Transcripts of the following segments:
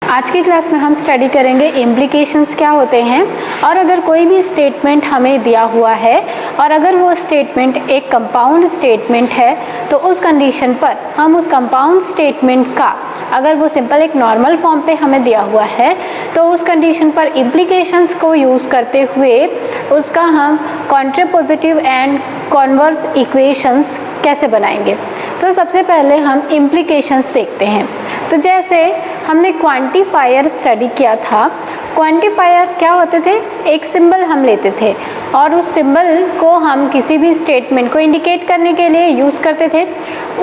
आज की क्लास में हम स्टडी करेंगे इम्प्लीकेशंस क्या होते हैं, और अगर कोई भी स्टेटमेंट हमें दिया हुआ है और अगर वो स्टेटमेंट एक कंपाउंड स्टेटमेंट है तो उस कंडीशन पर हम उस कंपाउंड स्टेटमेंट का, अगर वो सिंपल एक नॉर्मल फॉर्म पे हमें दिया हुआ है तो उस कंडीशन पर इम्प्लीकेशंस को यूज़ करते हुए उसका हम कॉन्ट्रापोजिटिव एंड कॉन्वर्स इक्वेशंस कैसे बनाएंगे। तो सबसे पहले हम इम्प्लीकेशंस देखते हैं। तो जैसे हमने क्वांटिफायर स्टडी किया था, क्वांटिफायर क्या होते थे, एक सिंबल हम लेते थे और उस सिंबल को हम किसी भी स्टेटमेंट को इंडिकेट करने के लिए यूज़ करते थे।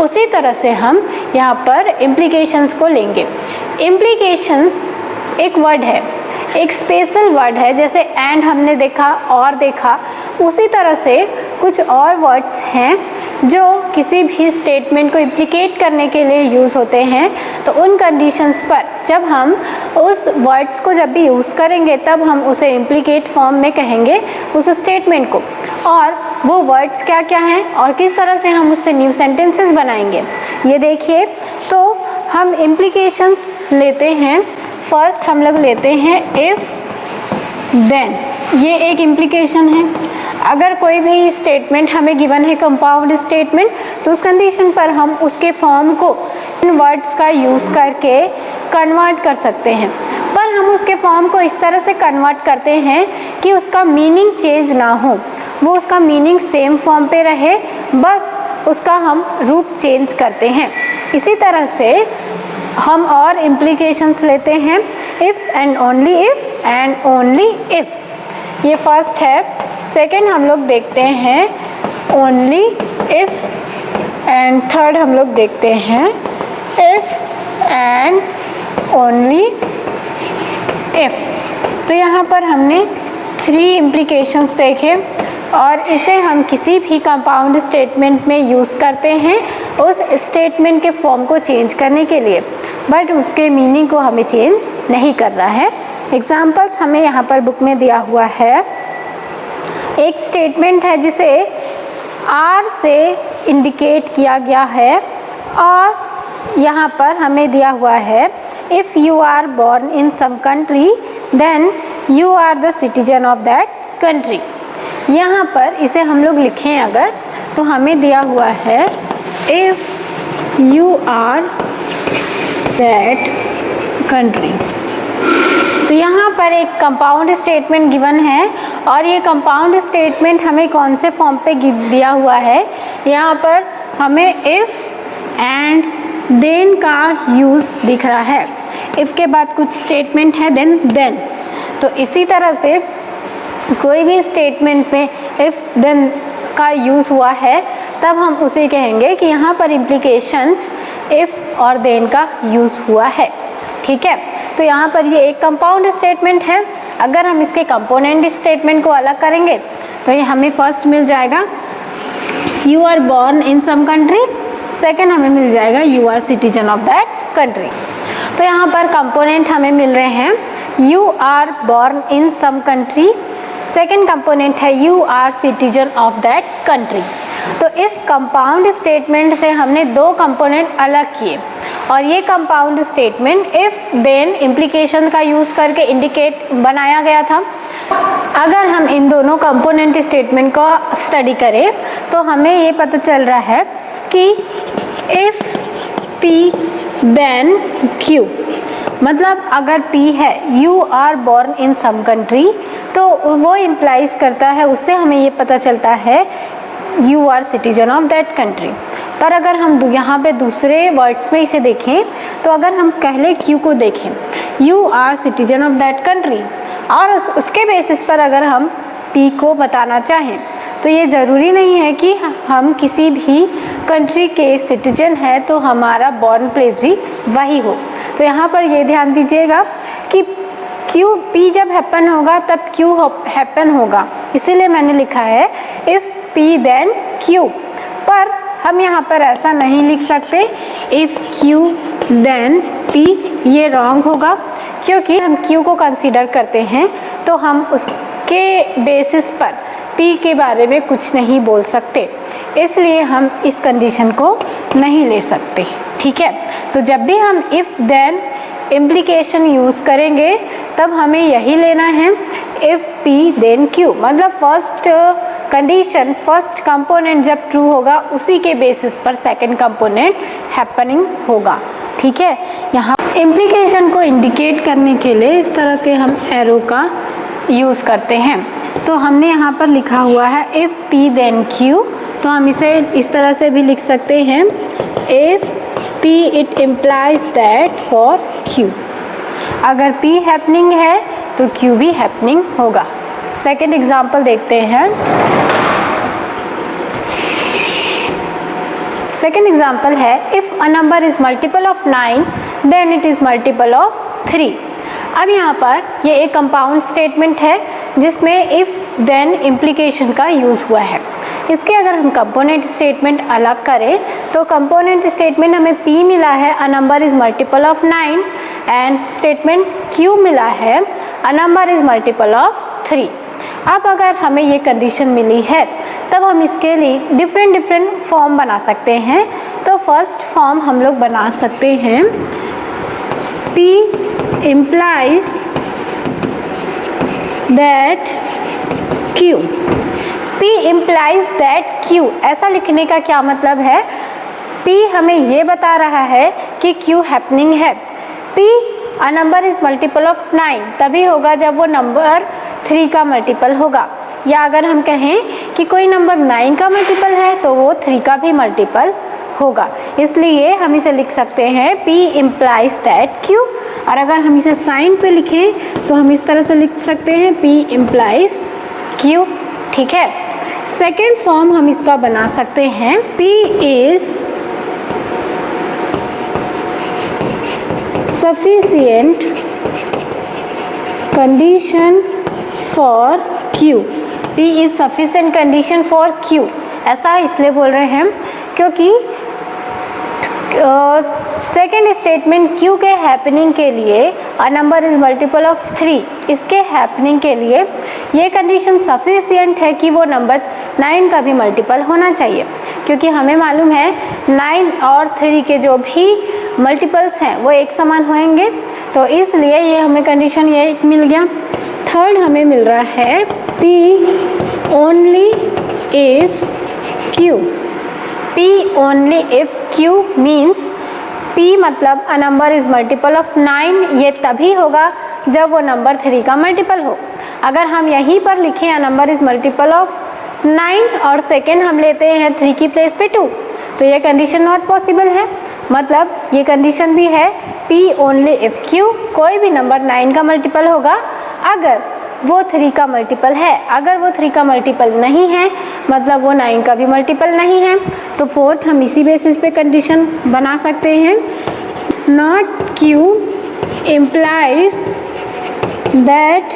उसी तरह से हम यहाँ पर इम्प्लीकेशंस को लेंगे। इम्प्लीकेशंस एक वर्ड है, एक स्पेशल वर्ड है, जैसे एंड हमने देखा और देखा, उसी तरह से कुछ और वर्ड्स हैं जो किसी भी स्टेटमेंट को इम्प्लीकेट करने के लिए यूज़ होते हैं। तो उन कंडीशंस पर जब हम उस वर्ड्स को जब भी यूज़ करेंगे तब हम उसे इम्प्लीकेट फॉर्म में कहेंगे उस स्टेटमेंट को। और वो वर्ड्स क्या क्या हैं और किस तरह से हम उससे न्यू सेंटेंसेस बनाएंगे, ये देखिए। तो हम इम्प्लीकेशंस लेते हैं। फर्स्ट हम लोग लेते हैं इफ़ देन, ये एक इम्प्लीकेशन है। अगर कोई भी स्टेटमेंट हमें गिवन है कंपाउंड स्टेटमेंट, तो उस कंडीशन पर हम उसके फॉर्म को इन वर्ड्स का यूज़ करके कन्वर्ट कर सकते हैं। पर हम उसके फॉर्म को इस तरह से कन्वर्ट करते हैं कि उसका मीनिंग चेंज ना हो, वो उसका मीनिंग सेम फॉर्म पे रहे, बस उसका हम रूप चेंज करते हैं। इसी तरह से हम और इम्प्लीकेशंस लेते हैं, इफ़ एंड ओनली इफ़, ये फर्स्ट है। सेकेंड हम लोग देखते हैं ओनली इफ़, एंड थर्ड हम लोग देखते हैं इफ़ एंड ओनली इफ़। तो यहाँ पर हमने 3 इम्प्लीकेशंस देखे और इसे हम किसी भी कंपाउंड स्टेटमेंट में यूज़ करते हैं उस स्टेटमेंट के फॉर्म को चेंज करने के लिए, बट उसके मीनिंग को हमें चेंज नहीं करना है। एग्जाम्पल्स हमें यहाँ पर बुक में दिया हुआ है। एक स्टेटमेंट है जिसे आर से इंडिकेट किया गया है और यहाँ पर हमें दिया हुआ है if you are born in some country then you are the citizen of that country. यहाँ पर इसे हम लोग लिखें अगर, तो हमें दिया हुआ है if you are that country. तो यहाँ पर एक कंपाउंड स्टेटमेंट गिवन है और ये कंपाउंड स्टेटमेंट हमें कौन से फॉर्म पे दिया हुआ है, यहाँ पर हमें इफ़ एंड देन का यूज़ दिख रहा है। इफ़ के बाद कुछ स्टेटमेंट है देन। तो इसी तरह से कोई भी स्टेटमेंट में इफ़ देन का यूज़ हुआ है तब हम उसे कहेंगे कि यहाँ पर इम्प्लीकेशंस इफ़ और देन का यूज़ हुआ है, ठीक है। तो यहाँ पर ये एक कंपाउंड स्टेटमेंट है। अगर हम इसके कंपोनेंट स्टेटमेंट को अलग करेंगे तो ये हमें फर्स्ट मिल जाएगा you are born in some country, second हमें मिल जाएगा you are citizen of that country. तो यहाँ पर कंपोनेंट हमें मिल रहे हैं you are born in some country, second component है you are citizen of that country. तो इस कंपाउंड स्टेटमेंट से हमने 2 कंपोनेंट अलग किए और ये compound statement if then implication का यूज़ करके इंडिकेट बनाया गया था। अगर हम इन दोनों कंपोनेंट स्टेटमेंट को स्टडी करें तो हमें ये पता चल रहा है कि इफ़ P देन Q, मतलब अगर P है you are born in some country तो वो इम्प्लाइज करता है, उससे हमें ये पता चलता है you are citizen of that country. पर अगर हम यहाँ पे दूसरे वर्ड्स में इसे देखें तो अगर हम पहले Q को देखें you are citizen of that country और उसके बेसिस पर अगर हम P को बताना चाहें तो ये ज़रूरी नहीं है कि हम किसी भी कंट्री के सिटीजन हैं तो हमारा बॉर्न प्लेस भी वही हो। तो यहाँ पर ये ध्यान दीजिएगा कि P जब हैपन होगा तब Q हैपन होगा, इसीलिए मैंने लिखा है इफ़ P देन Q। पर हम यहाँ पर ऐसा नहीं लिख सकते इफ़ Q देन P, ये रॉन्ग होगा क्योंकि हम Q को कंसीडर करते हैं तो हम उसके बेसिस पर P के बारे में कुछ नहीं बोल सकते, इसलिए हम इस कंडीशन को नहीं ले सकते, ठीक है। तो जब भी हम इफ़ देन इम्प्लीकेशन यूज़ करेंगे तब हमें यही लेना है, इफ़ पी देन क्यू, मतलब फर्स्ट कंडीशन फर्स्ट कंपोनेंट जब ट्रू होगा उसी के बेसिस पर सेकंड कंपोनेंट हैपनिंग होगा। ठीक है, यहाँ इम्प्लीकेशन को इंडिकेट करने के लिए इस तरह के हम एरो का यूज़ करते हैं। तो हमने यहाँ पर लिखा हुआ है इफ़ पी देन क्यू, तो हम इसे इस तरह से भी लिख सकते हैं, if P it implies that for Q, अगर पी हैपनिंग है तो क्यू भी हैपनिंग होगा। सेकेंड एग्जाम्पल देखते हैं। सेकेंड एग्जाम्पल है if a number is multiple of 9 then it is multiple of 3। अब यहाँ पर ये एक कंपाउंड स्टेटमेंट है जिसमें इफ़ देन इम्प्लीकेशन का यूज़ हुआ है। इसके अगर हम कंपोनेंट स्टेटमेंट अलग करें तो कंपोनेंट स्टेटमेंट हमें P मिला है अ number is multiple of 9 and statement Q मिला है अ नंबर इज़ मल्टीपल ऑफ 3। अब अगर हमें ये कंडीशन मिली है तब हम इसके लिए डिफरेंट फॉर्म बना सकते हैं। तो फर्स्ट फॉर्म हम लोग बना सकते हैं P implies that Q, P implies that Q, ऐसा लिखने का क्या मतलब है, P हमें ये बता रहा है कि Q हैपनिंग है। P a number is multiple of 9 तभी होगा जब वो नंबर 3 का मल्टीपल होगा, या अगर हम कहें कि कोई नंबर 9 का मल्टीपल है तो वो 3 का भी मल्टीपल होगा। इसलिए हम इसे लिख सकते हैं P implies that Q, और अगर हम इसे साइन पे लिखें तो हम इस तरह से लिख सकते हैं P implies Q। ठीक है, सेकेंड फॉर्म हम इसका बना सकते हैं P is sufficient condition for Q, P is sufficient condition for Q। ऐसा इसलिए बोल रहे हैं क्योंकि सेकेंड स्टेटमेंट Q के हैपनिंग के लिए अ नंबर इज़ मल्टीपल ऑफ 3, इसके हैपनिंग के लिए ये कंडीशन सफिशिएंट है कि वो नंबर 9 का भी मल्टीपल होना चाहिए, क्योंकि हमें मालूम है 9 और 3 के जो भी मल्टीपल्स हैं वो एक समान होंगे, तो इसलिए ये हमें कंडीशन ये एक मिल गया। थर्ड हमें मिल रहा है P only if Q, P only if Q means P मतलब अ नंबर इज़ मल्टीपल ऑफ 9, ये तभी होगा जब वो नंबर 3 का मल्टीपल हो। अगर हम यहीं पर लिखें अ नंबर इज़ मल्टीपल ऑफ 9 और सेकेंड हम लेते हैं 3 की प्लेस पे 2, तो ये कंडीशन नॉट पॉसिबल है। मतलब ये कंडीशन भी है P ओनली इफ़ Q, कोई भी नंबर 9 का मल्टीपल होगा अगर वो 3 का मल्टीपल है, अगर वो 3 का मल्टीपल नहीं है मतलब वो 9 का भी मल्टीपल नहीं है। तो फोर्थ हम इसी बेसिस पे कंडीशन बना सकते हैं, not Q implies that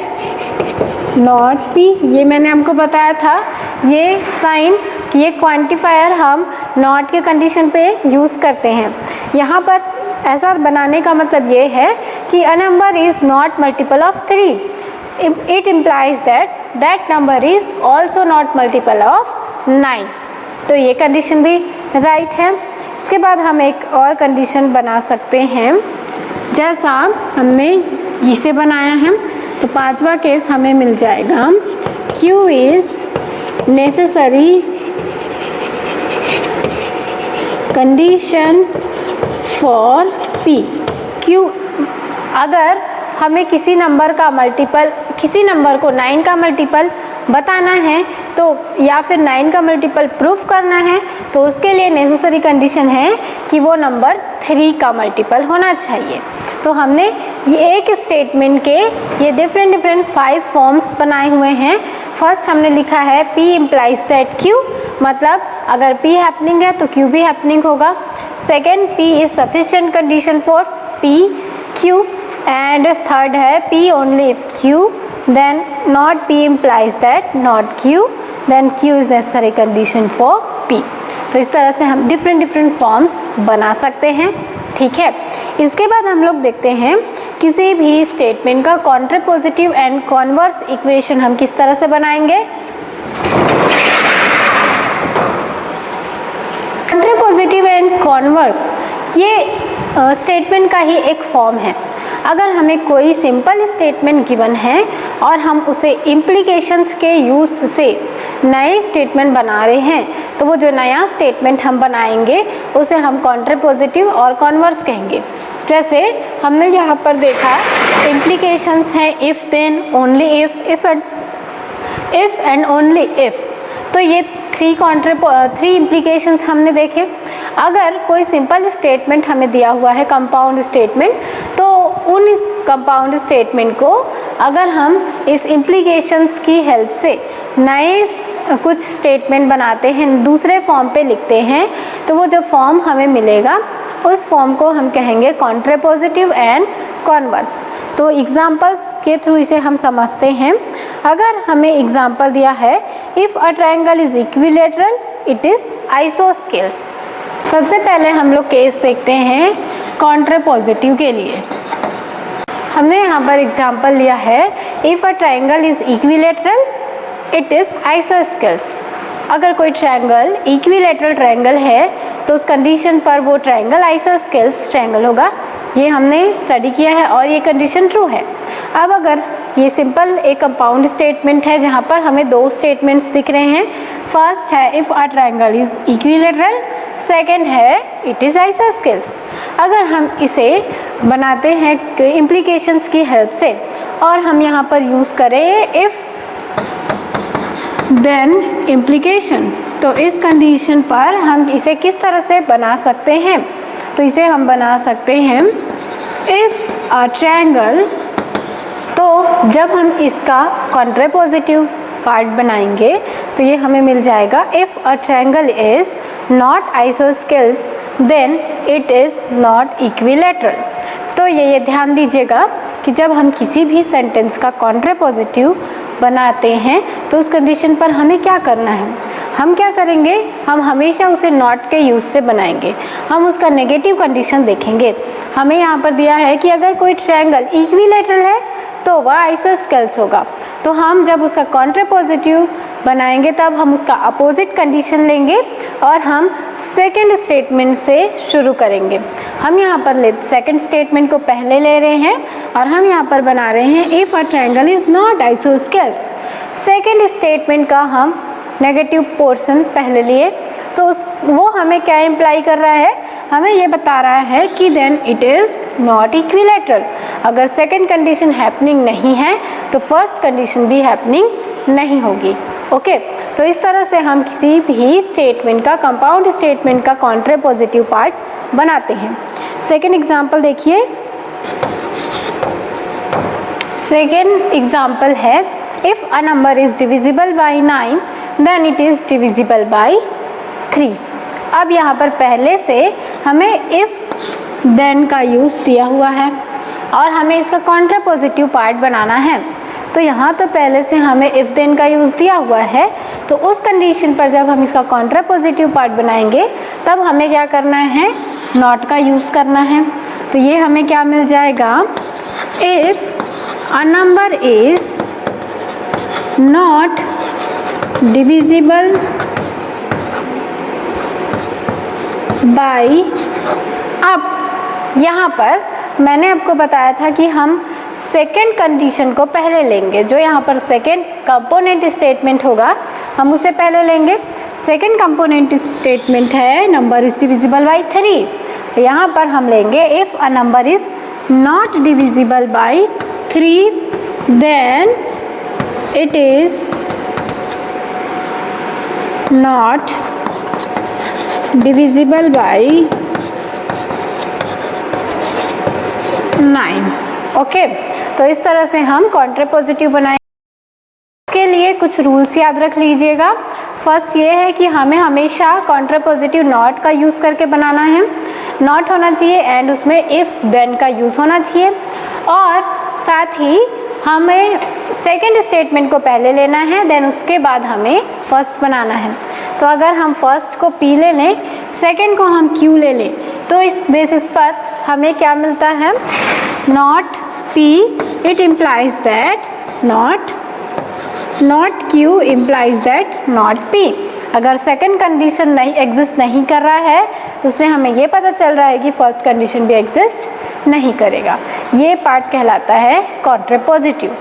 not P। ये मैंने हमको बताया था, ये साइन ये क्वांटिफायर हम नॉट के कंडीशन पे यूज़ करते हैं। यहाँ पर ऐसा बनाने का मतलब ये है कि अ number is not multiple of 3, it implies that number is also not multiple of 9। तो ये कंडीशन भी राइट है। इसके बाद हम एक और कंडीशन बना सकते हैं जैसा हमने इसे बनाया है। तो पांचवा केस हमें मिल जाएगा Q is necessary condition for P। Q अगर हमें किसी नंबर का मल्टीपल, किसी नंबर को 9 का मल्टीपल बताना है तो या फिर 9 का मल्टीपल प्रूफ करना है तो उसके लिए नेसेसरी कंडीशन है कि वो नंबर 3 का मल्टीपल होना चाहिए। तो हमने ये एक स्टेटमेंट के ये डिफरेंट 5 फॉर्म्स बनाए हुए हैं। फर्स्ट हमने लिखा है P इम्प्लाइज दैट Q, मतलब अगर P हैपनिंग है तो Q भी हैपनिंग होगा। Second P is sufficient condition for P Q, and third है P only if Q, then not P implies that not Q, then Q is necessary condition for P। तो इस तरह से हम डिफरेंट फॉर्म्स बना सकते हैं। ठीक है, इसके बाद हम लोग देखते हैं किसी भी स्टेटमेंट का कॉन्ट्रापोजिटिव एंड कॉन्वर्स इक्वेशन हम किस तरह से बनाएंगे। कॉन्ट्रापोजिटिव एंड कॉन्वर्स ये स्टेटमेंट का ही एक फॉर्म है। अगर हमें कोई सिंपल स्टेटमेंट गिवन है और हम उसे इम्प्लीकेशंस के यूज़ से नए स्टेटमेंट बना रहे हैं, तो वो जो नया स्टेटमेंट हम बनाएंगे उसे हम कॉन्ट्रापोजिटिव और कॉन्वर्स कहेंगे। जैसे हमने यहाँ पर देखा इम्प्लीकेशंस हैं if, then, only if and only if. तो ये थ्री इम्प्लीकेशंस हमने देखे। अगर कोई सिंपल स्टेटमेंट हमें दिया हुआ है कंपाउंड स्टेटमेंट, तो उन कंपाउंड स्टेटमेंट को अगर हम इस इम्प्लीकेशंस की हेल्प से नए कुछ स्टेटमेंट बनाते हैं, दूसरे फॉर्म पे लिखते हैं, तो वो जो फॉर्म हमें मिलेगा उस फॉर्म को हम कहेंगे कॉन्ट्रापोजिटिव एंड कॉन्वर्स। तो एग्जाम्पल के थ्रू इसे हम समझते हैं। अगर हमें एग्जाम्पल दिया है if a triangle is equilateral it is isosceles. सबसे पहले हम लोग केस देखते हैं कॉन्ट्रापोजिटिव के लिए। हमने यहाँ पर एग्जाम्पल लिया है if a triangle is equilateral it is isosceles. अगर कोई ट्रायंगल इक्विलेटरल ट्रायंगल है तो उस कंडीशन पर वो ट्रायंगल आइसोस्केल्स ट्रायंगल होगा। ये हमने स्टडी किया है और ये कंडीशन ट्रू है। अब अगर ये सिंपल एक कंपाउंड स्टेटमेंट है जहाँ पर हमें दो स्टेटमेंट्स दिख रहे हैं। फर्स्ट है if a triangle is equilateral, second है इट इज़ आइसोस्केल्स। अगर हम इसे बनाते हैं इम्प्लीकेशंस की हेल्प से और हम यहाँ पर यूज़ करें इफ़ देन इम्प्लीकेशन, तो इस कंडीशन पर हम इसे किस तरह से बना सकते हैं? तो इसे हम बना सकते हैं इफ़ अ ट्रायंगल। तो जब हम इसका कॉन्ट्रापोजिटिव पार्ट बनाएंगे तो ये हमें मिल जाएगा if a triangle is not isosceles then it is not equilateral. तो ये ध्यान दीजिएगा कि जब हम किसी भी सेंटेंस का कॉन्ट्रापोजिटिव बनाते हैं तो उस कंडीशन पर हमें क्या करना है? हम क्या करेंगे? हम हमेशा उसे नॉट के यूज़ से बनाएंगे। हम उसका नेगेटिव कंडीशन देखेंगे। हमें यहाँ पर दिया है कि अगर कोई ट्रायंगल इक्विलेटरल है तो वह आइसोस्केल्स होगा। तो हम जब उसका कॉन्ट्रापोजिटिव बनाएंगे तब हम उसका अपोजिट कंडीशन लेंगे और हम सेकंड स्टेटमेंट से शुरू करेंगे। हम यहाँ पर सेकंड स्टेटमेंट को पहले ले रहे हैं और हम यहाँ पर बना रहे हैं if a triangle is not isosceles. Second statement का हम नेगेटिव पोर्शन पहले लिए, तो वो हमें क्या इम्प्लाई कर रहा है? हमें ये बता रहा है कि then it is not equilateral. अगर सेकंड कंडीशन हैपनिंग नहीं है तो फर्स्ट कंडीशन भी हैपनिंग नहीं होगी। ओके, तो इस तरह से हम किसी भी स्टेटमेंट का, कंपाउंड स्टेटमेंट का कॉन्ट्रापोजिटिव पार्ट बनाते हैं। सेकंड एग्जांपल देखिए। सेकंड एग्जांपल है if a number is divisible by 9 then it is divisible by 3। अब यहाँ पर पहले से हमें इफ़ देन का यूज़ दिया हुआ है और हमें इसका कॉन्ट्रापोजिटिव पार्ट बनाना है। तो यहाँ तो पहले से हमें इफ़ देन का यूज़ दिया हुआ है, तो उस कंडीशन पर जब हम इसका कॉन्ट्रापोजिटिव पार्ट बनाएंगे तब हमें क्या करना है? नॉट का यूज़ करना है। तो ये हमें क्या मिल जाएगा? If a number is not divisible bye. अब यहाँ पर मैंने आपको बताया था कि हम सेकेंड कंडीशन को पहले लेंगे। जो यहाँ पर सेकेंड कंपोनेंट स्टेटमेंट होगा हम उसे पहले लेंगे। सेकेंड कंपोनेंट स्टेटमेंट है नंबर इज डिविजिबल बाय 3। तो यहाँ पर हम लेंगे if a number is not divisible by 3 then it is not divisible by 9। Okay, तो इस तरह से हम कॉन्ट्रापोजिटिव बनाएंगे। इसके लिए कुछ रूल्स याद रख लीजिएगा। फर्स्ट ये है कि हमें हमेशा कॉन्ट्रापोजिटिव नॉट का यूज़ करके बनाना है। नॉट होना चाहिए एंड उसमें इफ़ देन का यूज़ होना चाहिए, और साथ ही हमें सेकंड स्टेटमेंट को पहले लेना है, देन उसके बाद हमें फर्स्ट बनाना है। तो अगर हम फर्स्ट को पी ले लें, सेकंड को हम क्यू ले लें, तो इस बेसिस पर हमें क्या मिलता है? Not P it implies that not Q implies that not P. अगर सेकंड कंडीशन नहीं एग्जिस्ट नहीं कर रहा है तो उससे हमें ये पता चल रहा है कि फर्स्ट कंडीशन भी एग्जिस्ट नहीं करेगा। ये पार्ट कहलाता है कॉन्ट्रापोजिटिव।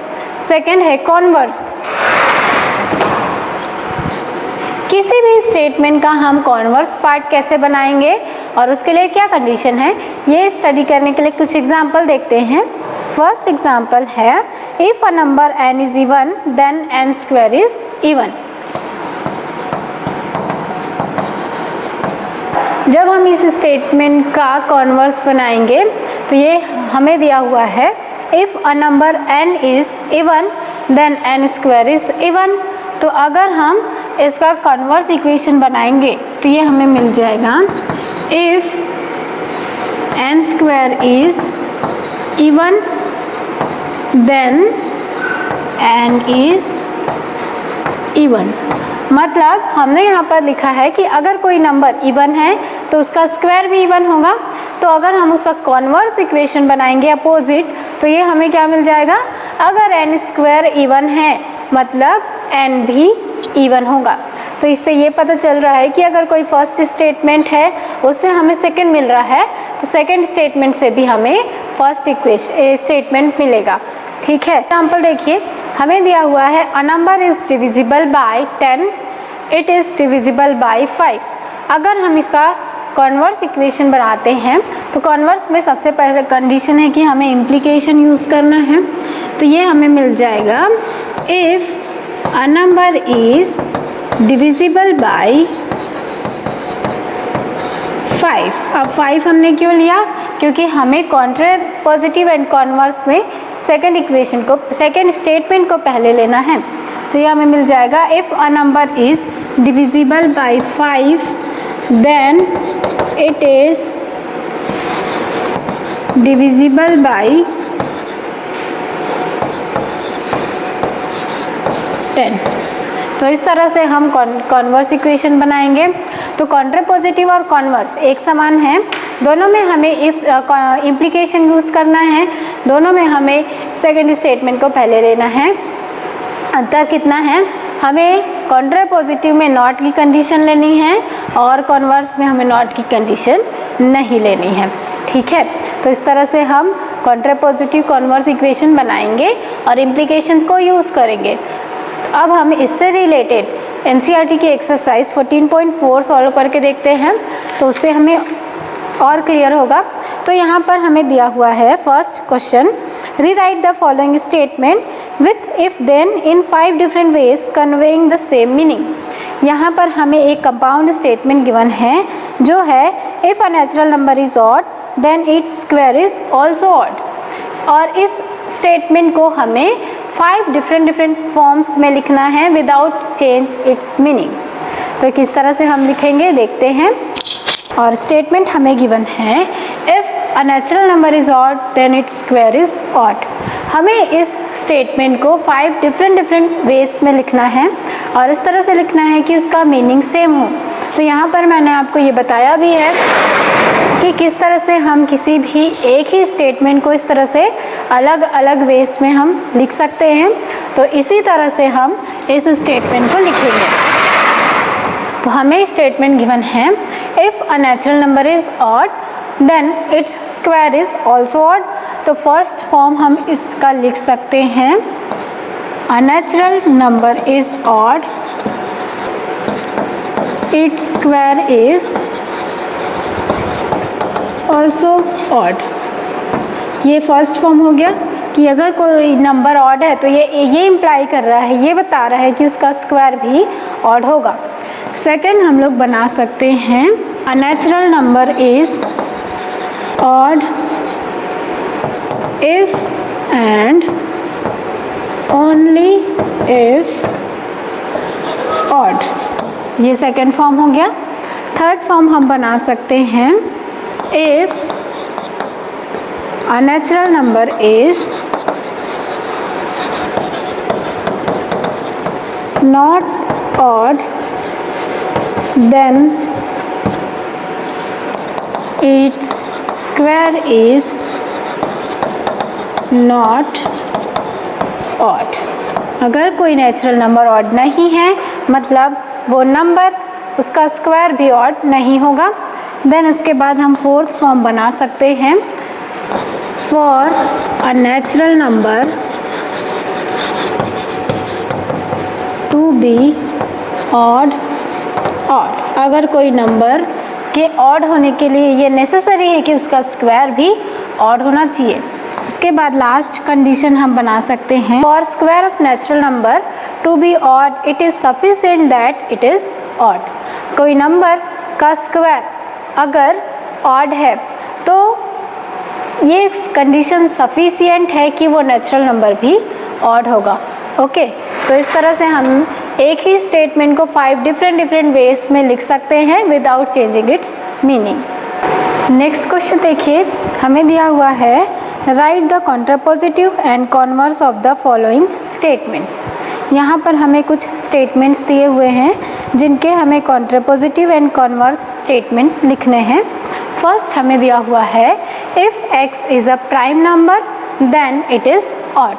सेकंड है कॉन्वर्स। किसी भी स्टेटमेंट का हम कॉन्वर्स पार्ट कैसे बनाएंगे और उसके लिए क्या कंडीशन है, ये स्टडी करने के लिए कुछ एग्जाम्पल देखते हैं। फर्स्ट एग्जाम्पल है if a number n is even then n square is even. जब हम इस स्टेटमेंट का कॉन्वर्स बनाएंगे तो ये हमें दिया हुआ है if a number n is even then n square is even. तो अगर हम इसका कन्वर्स इक्वेशन बनाएंगे तो ये हमें मिल जाएगा if n square is even then n is even. मतलब हमने यहाँ पर लिखा है कि अगर कोई नंबर इवन है तो उसका स्क्वायर भी इवन होगा। तो अगर हम उसका कॉन्वर्स इक्वेशन बनाएंगे अपोजिट तो ये हमें क्या मिल जाएगा, अगर n स्क्वायर इवन है मतलब n भी इवन होगा। तो इससे ये पता चल रहा है कि अगर कोई फर्स्ट स्टेटमेंट है उससे हमें सेकंड मिल रहा है तो सेकंड स्टेटमेंट से भी हमें फर्स्ट इक्वेशन स्टेटमेंट मिलेगा। ठीक है, एग्जाम्पल देखिए, हमें दिया हुआ है अ number is divisible by 10, it is divisible by 5। अगर हम इसका कॉन्वर्स इक्वेशन बनाते हैं तो कॉन्वर्स में सबसे पहले कंडीशन है कि हमें इम्प्लीकेशन यूज़ करना है। तो ये हमें मिल जाएगा if a number is divisible by 5। अब 5 हमने क्यों लिया, क्योंकि हमें कॉन्ट्रापोजिटिव एंड कॉन्वर्स में सेकंड इक्वेशन को सेकंड स्टेटमेंट को पहले लेना है। तो ये हमें मिल जाएगा if a number is divisible by 5 then it is divisible by 10। तो इस तरह से हम कॉन्वर्स इक्वेशन बनाएंगे। तो कॉन्ट्रापोजिटिव और कॉन्वर्स एक समान है, दोनों में हमें इफ इम्प्लीकेशन यूज़ करना है, दोनों में हमें सेकंड स्टेटमेंट को पहले लेना है। अंतर कितना है, हमें कॉन्ट्रापोजिटिव में नॉट की कंडीशन लेनी है और कॉन्वर्स में हमें नॉट की कंडीशन नहीं लेनी है। ठीक है, तो इस तरह से हम कॉन्ट्रापोजिटिव कॉन्वर्स इक्वेशन बनाएंगे और इम्प्लीकेशन को यूज़ करेंगे। तो अब हम इससे रिलेटेड एनसीईआरटी की एक्सरसाइज 14.4 सॉल्व करके देखते हैं, तो उससे हमें और क्लियर होगा। तो यहाँ पर हमें दिया हुआ है first question, rewrite the following statement with if then in 5 different ways conveying the same meaning. यहाँ पर हमें एक कंपाउंड स्टेटमेंट गिवन है जो है if a natural number is odd then its square is also odd. और इस statement को हमें 5 डिफरेंट फॉर्म्स में लिखना है विदाउट चेंज इट्स मीनिंग। तो किस तरह से हम लिखेंगे देखते हैं। और स्टेटमेंट हमें गिवन है if a natural number is odd then its square is odd. हमें इस स्टेटमेंट को 5 डिफरेंट वेज में लिखना है और इस तरह से लिखना है कि उसका मीनिंग सेम हो। तो यहाँ पर मैंने आपको ये बताया भी है कि किस तरह से हम किसी भी एक ही स्टेटमेंट को इस तरह से अलग अलग वेज में हम लिख सकते हैं। तो इसी तरह से हम इस स्टेटमेंट को लिखेंगे। तो हमें स्टेटमेंट गिवन है if a natural number is odd then its square is also odd. तो फर्स्ट फॉर्म हम इसका लिख सकते हैं a natural number is odd its square is also odd. ये फर्स्ट फॉर्म हो गया कि अगर कोई नंबर ऑड है तो ये इम्प्लाई कर रहा है, ये बता रहा है कि उसका स्क्वायर भी ऑड होगा। सेकंड हम लोग बना सकते हैं a natural number is odd if and only if odd. ये सेकंड फॉर्म हो गया। थर्ड फॉर्म हम बना सकते हैं if a natural number is not odd then its square is not odd। अगर कोई नेचुरल नंबर ऑड नहीं है मतलब वो नंबर उसका स्क्वायर भी ऑड नहीं होगा। देन उसके बाद हम फोर्थ फॉर्म बना सकते हैं for a natural number to be odd, अगर कोई नंबर के ऑड होने के लिए ये नेसेसरी है कि उसका स्क्वायर भी ऑड होना चाहिए। इसके बाद लास्ट कंडीशन हम बना सकते हैं, for square of natural number to be odd it is sufficient that it is odd. कोई नंबर का स्क्वायर अगर ऑड है तो ये कंडीशन सफिशिएंट है कि वो नेचुरल नंबर भी ऑड होगा। ओके, तो इस तरह से हम एक ही स्टेटमेंट को 5 डिफरेंट वेज में लिख सकते हैं without changing it's meaning. Next question देखिए, हमें दिया हुआ है right the contrapositive and converse of the following statements. यहाँ पर हमें कुछ स्टेटमेंट्स दिए हुए हैं जिनके हमें कॉन्ट्रापोजिटिव एंड कॉन्वर्स स्टेटमेंट लिखने हैं। फर्स्ट हमें दिया हुआ है if x is a prime number then it is odd.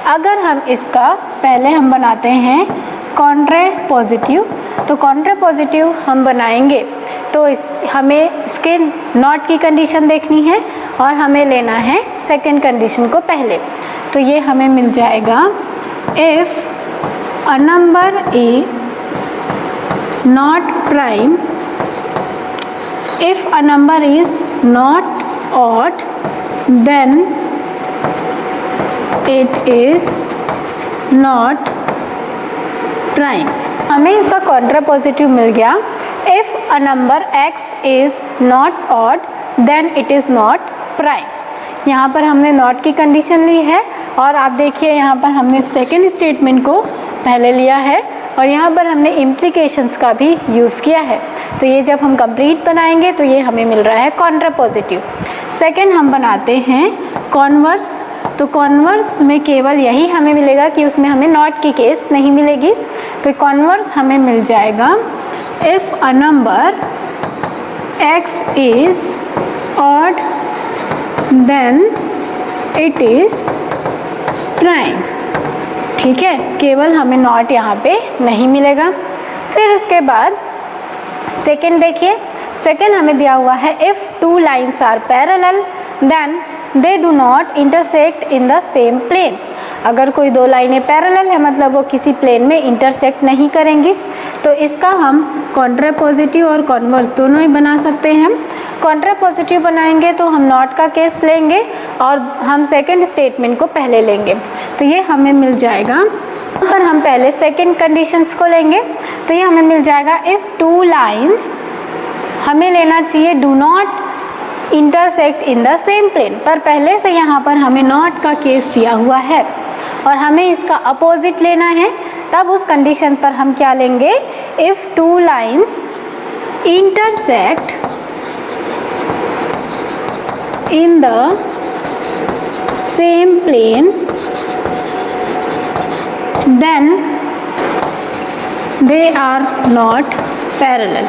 अगर हम इसका पहले हम बनाते हैं कॉन्ट्रापोजिटिव, तो कॉन्ट्रापोजिटिव हम बनाएंगे तो हमें इसके नॉट की कंडीशन देखनी है और हमें लेना है सेकंड कंडीशन को पहले। तो ये हमें मिल जाएगा if a number is not prime, if a number is not odd then it is not prime. हमें इसका कॉन्ट्रापोजिटिव मिल गया, if a number x is not odd then it is not prime. यहाँ पर हमने नॉट की condition ली है और आप देखिए यहाँ पर हमने सेकेंड स्टेटमेंट को पहले लिया है और यहाँ पर हमने इम्प्लीकेशंस का भी यूज़ किया है। तो ये जब हम कंप्लीट बनाएंगे तो ये हमें मिल रहा है कॉन्ट्रापोजिटिव। सेकेंड हम बनाते हैं कॉन्वर्स, तो कॉन्वर्स में केवल यही हमें मिलेगा कि उसमें हमें नॉट की केस नहीं मिलेगी। तो कॉन्वर्स हमें मिल जाएगा if a number x is odd then it is prime. ठीक है, केवल हमें नॉट यहाँ पे नहीं मिलेगा। फिर इसके बाद सेकंड देखिए, सेकंड हमें दिया हुआ है if two lines are parallel then they do not intersect in the same plane. अगर कोई दो लाइनें पैरेलल है मतलब वो किसी प्लेन में इंटरसेक्ट नहीं करेंगी। तो इसका हम कॉन्ट्रापोजिटिव और कॉन्वर्स दोनों ही बना सकते हैं। कॉन्ट्रापोजिटिव बनाएंगे तो हम नॉट का केस लेंगे और हम सेकंड स्टेटमेंट को पहले लेंगे। तो ये हमें मिल जाएगा, यहाँ पर हम पहले सेकंड कंडीशंस को लेंगे। तो ये हमें मिल जाएगा इफ़ टू लाइन्स, हमें लेना चाहिए do not intersect in the same plane, पर पहले से यहाँ पर हमें नॉट का केस दिया हुआ है और हमें इसका अपोजिट लेना है। तब उस कंडीशन पर हम क्या लेंगे, if two lines intersect in the same plane then they are not parallel.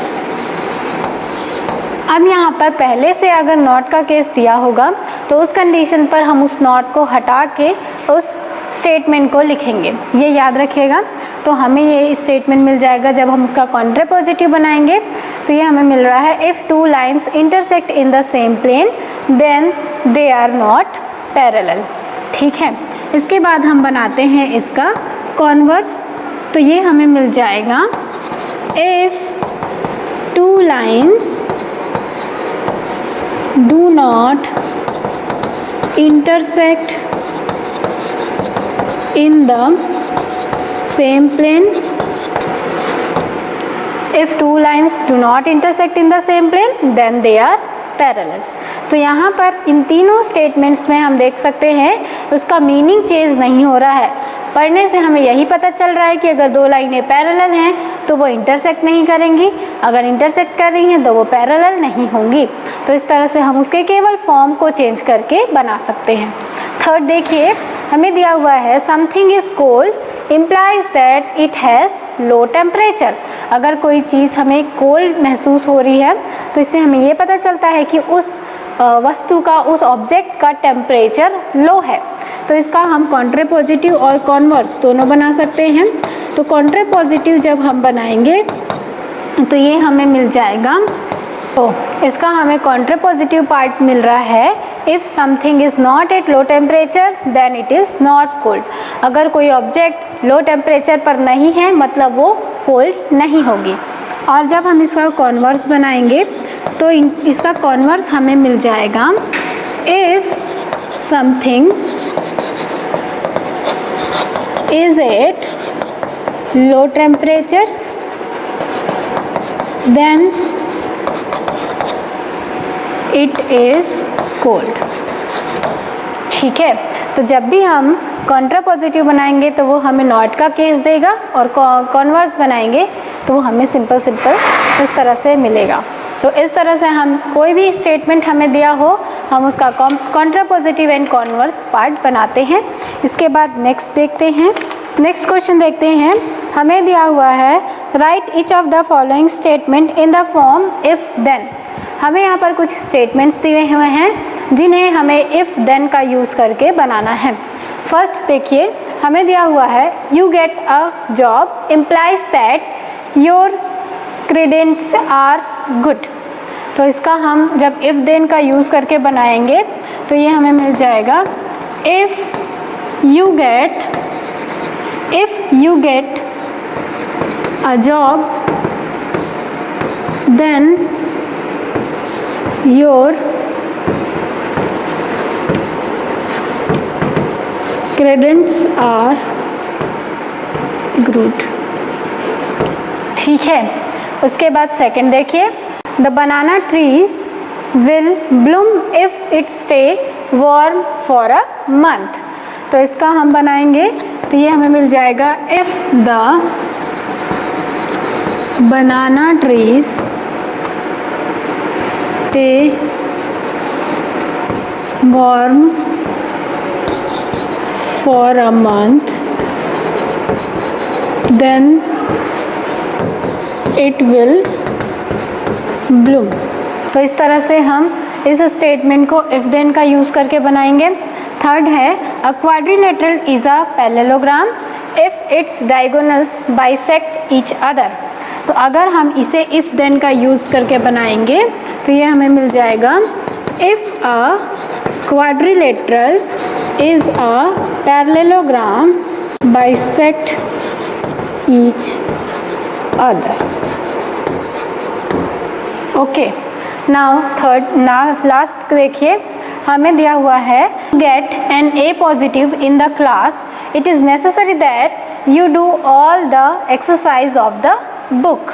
अब यहाँ पर पहले से अगर नॉट का केस दिया होगा तो उस कंडीशन पर हम उस नॉट को हटा के उस स्टेटमेंट को लिखेंगे, ये याद रखिएगा। तो हमें ये स्टेटमेंट मिल जाएगा जब हम उसका कॉन्ट्रापोजिटिव बनाएंगे। तो ये हमें मिल रहा है if two lines intersect in the same plane then they are not parallel. ठीक है, इसके बाद हम बनाते हैं इसका कॉन्वर्स। तो ये हमें मिल जाएगा if two lines do not intersect in the same plane, if two lines do not intersect in the same plane then they are parallel। तो यहाँ पर इन तीनों स्टेटमेंट्स में हम देख सकते हैं उसका मीनिंग चेंज नहीं हो रहा है। पढ़ने से हमें यही पता चल रहा है कि अगर दो लाइनें पैरेलल हैं तो वो इंटरसेक्ट नहीं करेंगी, अगर इंटरसेक्ट कर रही हैं तो वो पैरेलल नहीं होंगी। तो इस तरह से हम उसके केवल फॉर्म को चेंज करके बना सकते हैं। थर्ड देखिए, हमें दिया हुआ है something is cold implies that it has low temperature. अगर कोई चीज़ हमें कोल्ड महसूस हो रही है तो इससे हमें ये पता चलता है कि उस वस्तु का, उस ऑब्जेक्ट का टेम्परेचर लो है। तो इसका हम कॉन्ट्रापोजिटिव और कॉन्वर्स दोनों बना सकते हैं। तो कॉन्ट्रापोजिटिव जब हम बनाएंगे तो ये हमें मिल जाएगा, तो इसका हमें कॉन्ट्रापोजिटिव पार्ट मिल रहा है if something is not at low temperature then it is not cold. अगर कोई ऑब्जेक्ट लो टेम्परेचर पर नहीं है मतलब वो कोल्ड नहीं होगी। और जब हम इसका कॉन्वर्स बनाएंगे तो इसका कॉन्वर्स हमें मिल जाएगा, if something is at low temperature then it is cold. ठीक है, तो जब भी हम कॉन्ट्रापोजिटिव बनाएंगे तो वो हमें नॉट का केस देगा और कॉन्वर्स बनाएंगे तो वो हमें सिंपल इस तरह से मिलेगा। तो इस तरह से हम कोई भी स्टेटमेंट हमें दिया हो हम उसका कॉन्ट्रापोजिटिव एंड कॉन्वर्स पार्ट बनाते हैं। इसके बाद नेक्स्ट देखते हैं, नेक्स्ट क्वेश्चन देखते हैं। हमें दिया हुआ है write each of the following statement in the form if then. हमें यहाँ पर कुछ स्टेटमेंट्स दिए हुए हैं जिन्हें हमें इफ़ देन का यूज़ करके बनाना है। फर्स्ट देखिए, हमें दिया हुआ है you get a job implies that your credentials are good. तो इसका हम जब इफ़ देन का यूज़ करके बनाएंगे तो ये हमें मिल जाएगा, if you get a job then your credentials are good. ठीक है, उसके बाद सेकंड देखिए, the banana tree will bloom if it stay warm for a month. तो इसका हम बनाएंगे तो ये हमें मिल जाएगा, if the banana trees stay warm for a month then it will bloom. तो इस तरह से हम इस स्टेटमेंट को इफ देन का यूज़ करके बनाएंगे। थर्ड है, अ quadrilateral is a parallelogram if it's diagonals bisect each other. तो अगर हम इसे इफ़ देन का यूज़ करके बनाएंगे तो ये हमें मिल जाएगा, if a quadrilateral is a parallelogram bisect each other. Okay, now third last देखिए, हमें दिया हुआ है get an A positive in the class it is necessary that you do all the exercise of the book.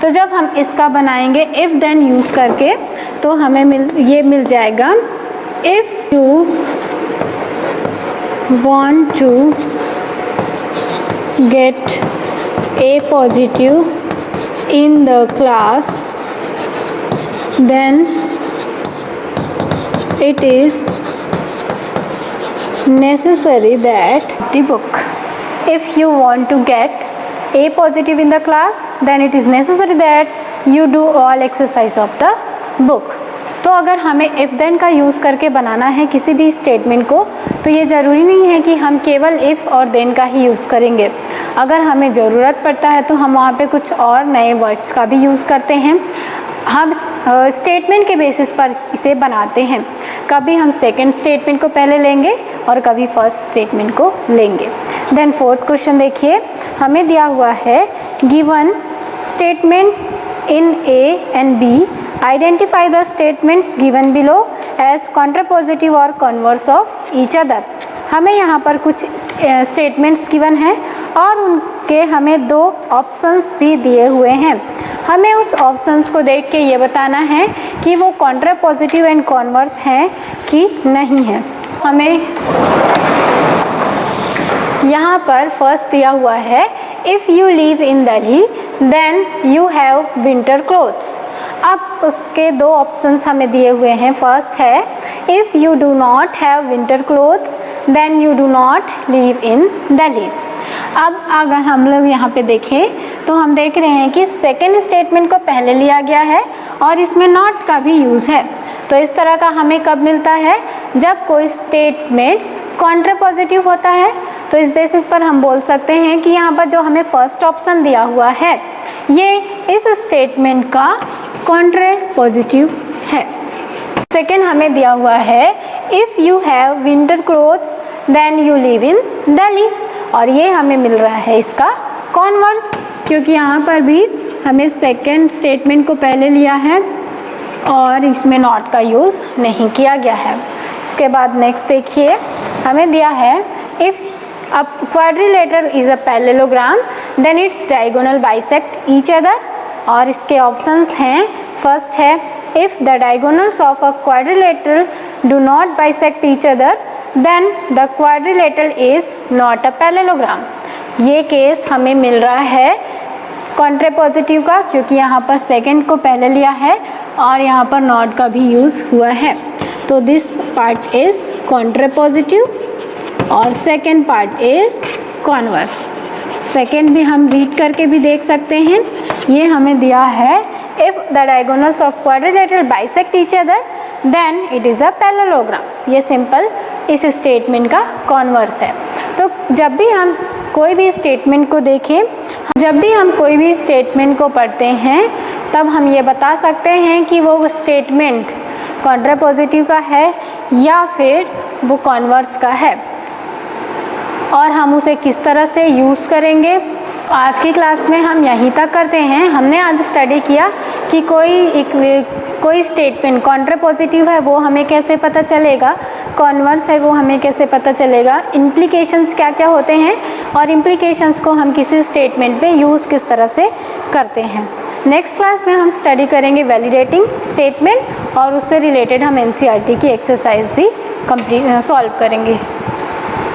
तो जब हम इसका बनाएंगे इफ़ देन यूज़ करके तो हमें मिल जाएगा, if you want to get a positive in the class then it is necessary that the book. If you want to get a positive in the class then it is necessary that you do all exercise of the book. तो अगर हमें if then का use करके बनाना है किसी भी statement को तो ये ज़रूरी नहीं है कि हम केवल इफ़ और देन का ही यूज़ करेंगे। अगर हमें ज़रूरत पड़ता है तो हम वहाँ पे कुछ और नए वर्ड्स का भी यूज़ करते हैं। हम स्टेटमेंट के बेसिस पर इसे बनाते हैं, कभी हम सेकंड स्टेटमेंट को पहले लेंगे और कभी फर्स्ट स्टेटमेंट को लेंगे। देन फोर्थ क्वेश्चन देखिए, हमें दिया हुआ है given statements in A and B, identify the statements given below as contrapositive और कन्वर्स ऑफ ईच अदर। हमें यहाँ पर कुछ स्टेटमेंट्स गिवन हैं और उनके हमें दो ऑप्शंस भी दिए हुए हैं। हमें उस ऑप्शंस को देख के ये बताना है कि वो कॉन्ट्रापोजिटिव एंड कन्वर्स हैं कि नहीं है। हमें यहाँ पर फर्स्ट दिया हुआ है, if you live in Delhi then you have winter clothes. अब उसके दो ऑप्शंस हमें दिए हुए हैं। फर्स्ट है, if you do not have winter clothes then you do not live in Delhi. अब अगर हम लोग यहाँ पे देखें तो हम देख रहे हैं कि सेकेंड स्टेटमेंट को पहले लिया गया है और इसमें नॉट का भी यूज़ है। तो इस तरह का हमें कब मिलता है, जब कोई स्टेटमेंट कॉन्ट्रापोजिटिव होता है। तो इस बेसिस पर हम बोल सकते हैं कि यहाँ पर जो हमें फर्स्ट ऑप्शन दिया हुआ है ये इस स्टेटमेंट का कॉन्ट्रापोजिटिव है। सेकेंड हमें दिया हुआ है, if you have winter clothes then you live in Delhi. और ये हमें मिल रहा है इसका कॉन्वर्स, क्योंकि यहाँ पर भी हमें सेकेंड स्टेटमेंट को पहले लिया है और इसमें नॉट का यूज़ नहीं किया गया है। इसके बाद नेक्स्ट देखिए, हमें दिया है if a quadrilateral is a parallelogram then its diagonal bisect each other. और इसके ऑप्शंस हैं, फर्स्ट है if the diagonals of a quadrilateral do not bisect each other then the quadrilateral is not a parallelogram. ये case हमें मिल रहा है contrapositive का, क्योंकि यहाँ पर सेकंड को पहले लिया है और यहाँ पर नॉट का भी यूज़ हुआ है। तो दिस पार्ट इज़ कॉन्ट्रापोजिटिव और second part is converse. Second भी हम रीड करके भी देख सकते हैं। ये हमें दिया है if the diagonals of quadrilateral bisect each other then it is a parallelogram. ये सिंपल इस स्टेटमेंट का कॉन्वर्स है। तो जब भी हम कोई भी स्टेटमेंट को देखें, जब भी हम कोई भी स्टेटमेंट को पढ़ते हैं, तब हम ये बता सकते हैं कि वो स्टेटमेंट कॉन्ट्रापोजिटिव का है या फिर वो कॉन्वर्स का है, और हम उसे किस तरह से यूज़ करेंगे। आज की क्लास में हम यहीं तक करते हैं। हमने आज स्टडी किया कि कोई स्टेटमेंट कॉन्ट्रापोजिटिव है वो हमें कैसे पता चलेगा, कॉन्वर्स है वो हमें कैसे पता चलेगा, इम्प्लीकेशंस क्या क्या होते हैं और इम्प्लीकेशंस को हम किसी स्टेटमेंट में यूज़ किस तरह से करते हैं। नेक्स्ट क्लास में हम स्टडी करेंगे वैलिडेटिंग स्टेटमेंट और उससे रिलेटेड हम एनसीईआरटी की एक्सरसाइज भी सॉल्व करेंगे।